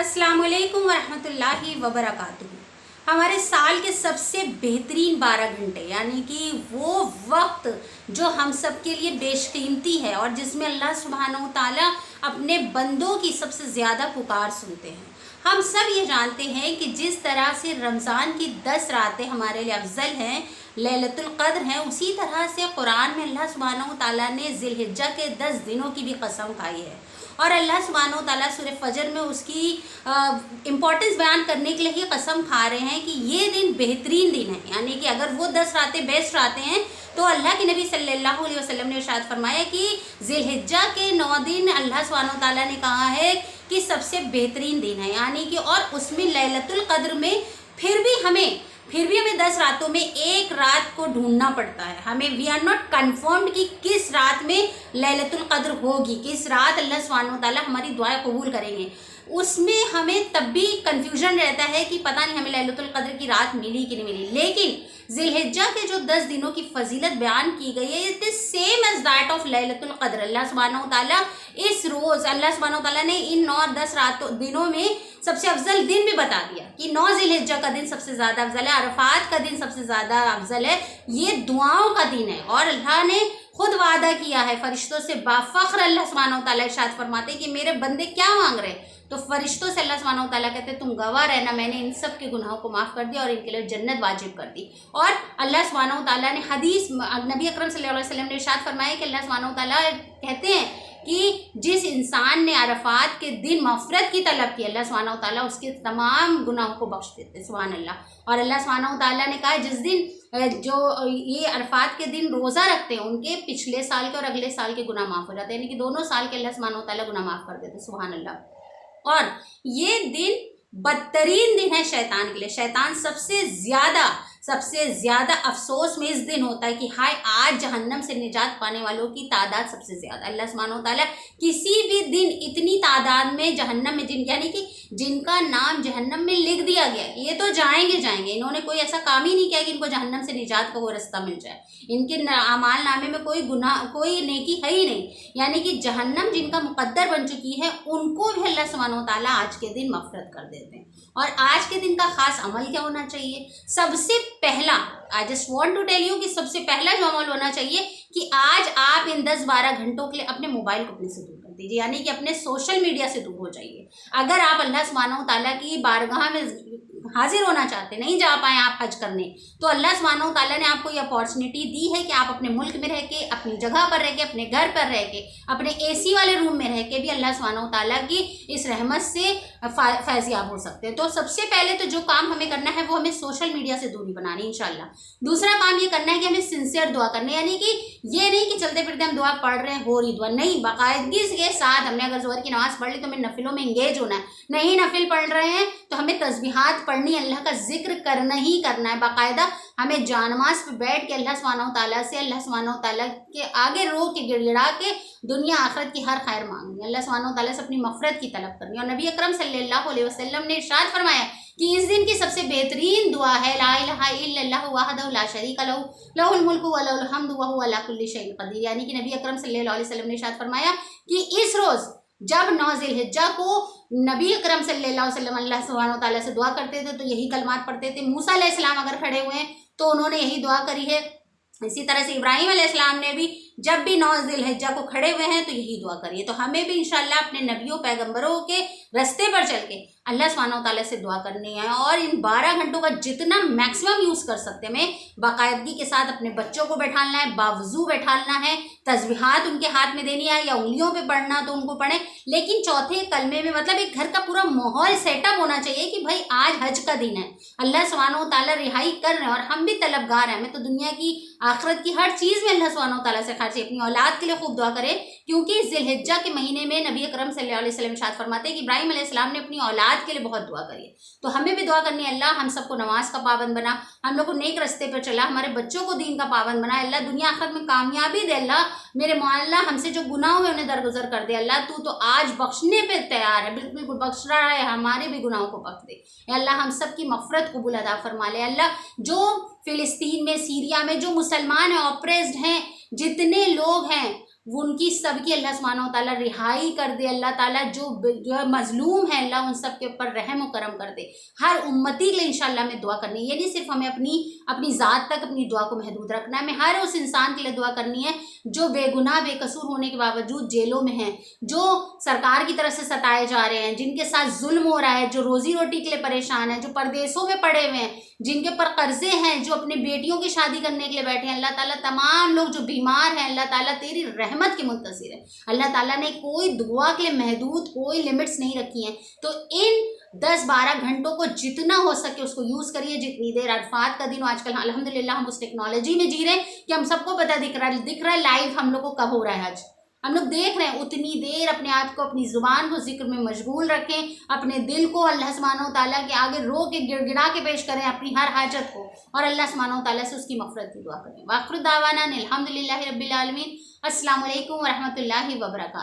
अस्सलाम वालेकुम वरहमतुल्लाहि वबरकातुहू। हमारे साल के सबसे बेहतरीन 12 घंटे यानी कि वो वक्त जो हम सब के लिए बेशकीमती है और जिसमें अल्लाह सुब्हानहू व तआला अपने बंदों की सबसे ज़्यादा पुकार सुनते हैं। हम सब ये जानते हैं कि जिस तरह से रमज़ान की 10 रातें हमारे लिए अफजल हैं, लैलतुल क़द्र हैं, उसी तरह से कुरान में अल्लाह सुब्हानहू व तआला ने ज़िलहिज्जा के 10 दिनों की भी कसम खाई है। और अल्लाह सुब्हानहू व तआला सूरह फजर में उसकी इम्पोर्टेंस बयान करने के लिए ही कसम खा रहे हैं कि ये दिन बेहतरीन दिन है। यानी कि अगर वो 10 रातें बेस्ट रातें हैं तो अल्लाह के नबी सल्लल्लाहु अलैहि वसल्लम ने इरशाद फरमाया कि ज़िलहिज्जा के 9 दिन अल्लाह सुब्हानहू व तआला ने कहा है कि सबसे बेहतरीन दिन है। यानी कि और उसमें लैलतुल क़द्र में फिर भी हमें 10 रातों में एक रात को ढूंढना पड़ता है। हमें वी आर नॉट कन्फर्म्ड कि किस रात में लैलतुल क़द्र होगी, किस रात अल्लाह सुब्हानहू व तआला हमारी दुआएं कबूल करेंगे। उसमें हमें तब भी कन्फ्यूजन रहता है कि पता नहीं हमें लैलतुल क़द्र की रात मिली कि नहीं मिली। लेकिन ज़िलहिज्जा के जो 10 दिनों की फजीलत बयान की गई है, it is same as that of Laylatul Qadr. Allah सुब्हानहू व तआला इस रोज़ अल्लाह सुब्हानहू व तआला ने इन 9 और 10 रातों दिनों में सबसे अफजल दिन भी बता दिया कि 9 ज़िलहिज्जा का दिन सबसे ज़्यादा अफजल है, अरफात का दिन सबसे ज़्यादा अफजल है, ये दुआओं का दिन है। और अल्लाह ने खुद वादा किया है फरिश्तों से बाफ़ख्र। अल्लाह सुब्हानहू व तआला इरशाद फरमाते कि मेरे बंदे क्या मांग रहे हैं, तो फरिश्तों से अल्लाह सुब्हानहू व तआला कहते तुम गवाह रहना, मैंने इन सब के गुनाहों को माफ़ कर दिया और इनके लिए जन्नत वाजिब कर दी। और अल्लाह सुब्हानहू व तआला ने हदीस नबी अकरम सल्लल्लाहु अलैहि वसल्लम ने इरशाद फरमाया कि अल्लाह सुब्हानहू व तआला कहते हैं कि जिस इंसान ने अरफात के दिन मग़फ़िरत की तलब की, अल्लाह सुब्हानहू व तआला उसके तमाम गुनाहों को बख्श देते। सुभान अल्लाह। और अल्लाह सुब्हानहू व तआला ने कहा जिस दिन जो ये अरफात के दिन रोज़ा रखते हैं उनके पिछले साल के और अगले साल के गुनाह माफ़ हो जाते हैं, यानी कि दोनों साल के अल्लाह सुब्हानहू व तआला गुनाह माफ़ कर देते। सुभान अल्लाह। और ये दिन बदतरीन दिन है शैतान के लिए। शैतान सबसे ज़्यादा अफसोस में इस दिन होता है कि हाय आज जहन्नम से निजात पाने वालों की तादाद सबसे ज़्यादा। अल्लाह सुब्हानहू व तआला किसी भी दिन इतनी तादाद में जहन्नम में यानी कि जिनका नाम जहन्नम में लिख दिया गया कि ये तो जाएंगे, इन्होंने कोई ऐसा काम ही नहीं किया कि इनको जहन्नम से निजात का कोई रास्ता मिल जाए, इनके अमाल नामे में कोई गुनाह कोई नेकी है ही नहीं, यानी कि जहन्नम जिनका मुकद्दर बन चुकी है उनको भी अल्लाह सुब्हानहू व तआला आज के दिन मग़फ़िरत कर देते हैं। और आज के दिन का ख़ास अमल क्या होना चाहिए? सबसे पहला I just want to tell you कि सबसे पहला जो अमल होना चाहिए कि आज आप इन 10-12 घंटों के लिए अपने मोबाइल को अपने से दूर कर दीजिए, यानी कि अपने सोशल मीडिया से दूर हो जाइए। अगर आप अल्लाह सुब्हानहू व तआला की बारगाह में हाजिर होना चाहते, नहीं जा पाए आप हज करने, तो अल्लाह सुब्हानहू व तआला ने आपको ये अपॉर्चुनिटी दी है कि आप अपने मुल्क में रह के, अपनी जगह पर रह के, अपने घर पर रह के, अपने एसी वाले रूम में रह के भी अल्लाह सुब्हानहू व तआला की इस रहमत से फैज़याब हो सकते हैं। तो सबसे पहले तो जो काम हमें करना है वो हमें सोशल मीडिया से दूरी बनानी इंशाल्लाह। दूसरा काम ये करना है कि हमें सिंसियर दुआ करनी है, यानी कि ये नहीं कि चलते फिरते हम दुआ पढ़ रहे हैं हो रही दुआ नहीं, बाकायदगी के साथ हमने अगर ज़ोहर की नमाज़ पढ़ ली तो हमें नफिलों में इंगेज होना है। नहीं नफिल पढ़ रहे हैं तो हमें तस्बीहात पढ़नी, अल्लाह का जिक्र करना ही करना है। बाकायदा हमें जानमाज़ पे बैठ के अल्लाह सुब्हानहू व तआला से अल्लाह सुब्हानहू व तआला के आगे रो के गिड़गिड़ा के दुनिया आखिरत की हर खैर मांगनी, अल्लाह सुब्हानहू व तआला से अपनी मग़फ़िरत की तलब करनी। और नबी अकरम सल्लल्लाहु अलैहि वसल्लम ने इरशाद फरमाया कि इस दिन की सबसे बेहतरीन दुआ है ला इलाहा इल्लल्लाहु वहदहु ला शरीका लहु लहुल मुल्कु व लहुल हम्दु व हुवा अला कुल्लि शैइन क़दीर। यानी कि नबी अकरम सल्लल्लाहु अलैहि वसल्लम ने इरशाद फरमाया कि इस रोज़ जब 9 ज़िलहिज्जा को नबी अकरम सल्लल्लाहु अलैहि वसल्लम अल्लाह सुब्हानहू व तआला से दुआ करते थे तो यही कलमात पढ़ते थे। मूसा अलैहिस्सलाम अगर खड़े हुए हैं तो उन्होंने यही दुआ करी है। इसी तरह से इब्राहीम अलैहिस्सलाम ने भी जब भी 9 ज़िलहिज्जा को खड़े हुए हैं तो यही दुआ करिए। तो हमें भी इंशाल्लाह अपने नबियों पैगंबरों के रास्ते पर चल के अल्लाह सुब्हानहू व तआला से दुआ करनी है और इन 12 घंटों का जितना मैक्सिमम यूज़ कर सकते हैं हमें बाकायदगी के साथ अपने बच्चों को बैठाना है, बावजू बैठाना है, तस्बीहात उनके हाथ में देनी है या उंगलियों पे पढ़ना तो उनको पढ़ें। लेकिन चौथे कलमे में मतलब एक घर का पूरा माहौल सेटअप होना चाहिए कि भाई आज हज का दिन है, अल्लाह सुब्हानहू व तआला रिहाई कर रहे हैं और हम भी तलबगार हैं। हमें तो दुनिया की आखिरत की हर चीज़ में अल्लाह सुब्हानहू व तआला से खर्चे, अपनी औलाद के लिए खूब दुआ करें क्योंकि ज़िलहिज्जा के महीने में नबी अकरम सल्लल्लाहु अलैहि वसल्लम इरशाद फरमाते हैं कि इब्राहीम अलैहिस्सलाम ने अपनी औलाद के लिए बहुत दुआ करी है। तो हमें भी दुआ करनी है अल्लाह हम सबको नमाज का पाबंद बना, हम लोग को नेक रास्ते पर चला, हमारे बच्चों को दीन का पाबंद बना, अल्लाह दुनिया आखिरत में कामयाबी दे। अल्लाह मेरे मौला हमसे जो गुनाह हुए उन्हें दरगुजर कर दे। अल्लाह तू तो आज बख्शने पे तैयार है, बिल्कुल बख्श रहा है, हमारे भी गुनाहों को बख्श दे। अल्लाह हम सब की मग़फ़िरत कबूल अदा फरमा ले। अल्लाह जो फ़िलिस्तीन में, सीरिया में जो मुसलमान हैं, ऑप्रेस्ड हैं, जितने लोग हैं वो उनकी सबकी अल्लाह सुब्हानहू व तआला रिहाई कर दे। अल्लाह ताला जो मजलूम है अल्लाह उन सब के ऊपर रहम व करम कर दे। हर उम्मती के लिए इंशाल्लाह में दुआ करनी है। ये नहीं सिर्फ हमें अपनी ज़ात तक अपनी दुआ को महदूद रखना है, हमें हर उस इंसान के लिए दुआ करनी है जो बेगुनाह बेकसूर होने के बावजूद जेलों में हैं, जो सरकार की तरफ से सताए जा रहे हैं, जिनके साथ जुल्म हो रहा है, जो रोज़ी रोटी के लिए परेशान है, जो परदेशों में पड़े हुए हैं, जिनके ऊपर कर्जे हैं, जो अपने बेटियों की शादी करने के लिए बैठे हैं। अल्लाह ताला तमाम लोग जो बीमार हैं, अल्लाह ताला तेरी रहमत के मुंतज़िर है। अल्लाह ताला ने कोई दुआ के लिए महदूद कोई लिमिट्स नहीं रखी हैं। तो इन 10-12 घंटों को जितना हो सके उसको यूज़ करिए। जितनी देर अरफात का दिन हो, आजकल अल्हम्दुलिल्लाह हम उस टेक्नोलॉजी में जी रहे हैं कि हम सबको पता दिख रहा है लाइव हम लोग को कब हो रहा है। आज हम लोग देख रहे हैं। उतनी देर अपने आप को अपनी ज़ुबान को जिक्र में मशगूल रखें, अपने दिल को अल्लाह सुब्हानहू व तआला के आगे रो के गिड़गिड़ा के पेश करें अपनी हर हाजत को, और अल्लाह सुब्हानहू व तआला से उसकी मग़फ़िरत की दुआ करें। वाखिर दावाना अल्हम्दुलिल्लाहि रब्बिल आलमीन। अस्सलामु अलैकुम व रहमतुल्लाहि व बरकातुहू।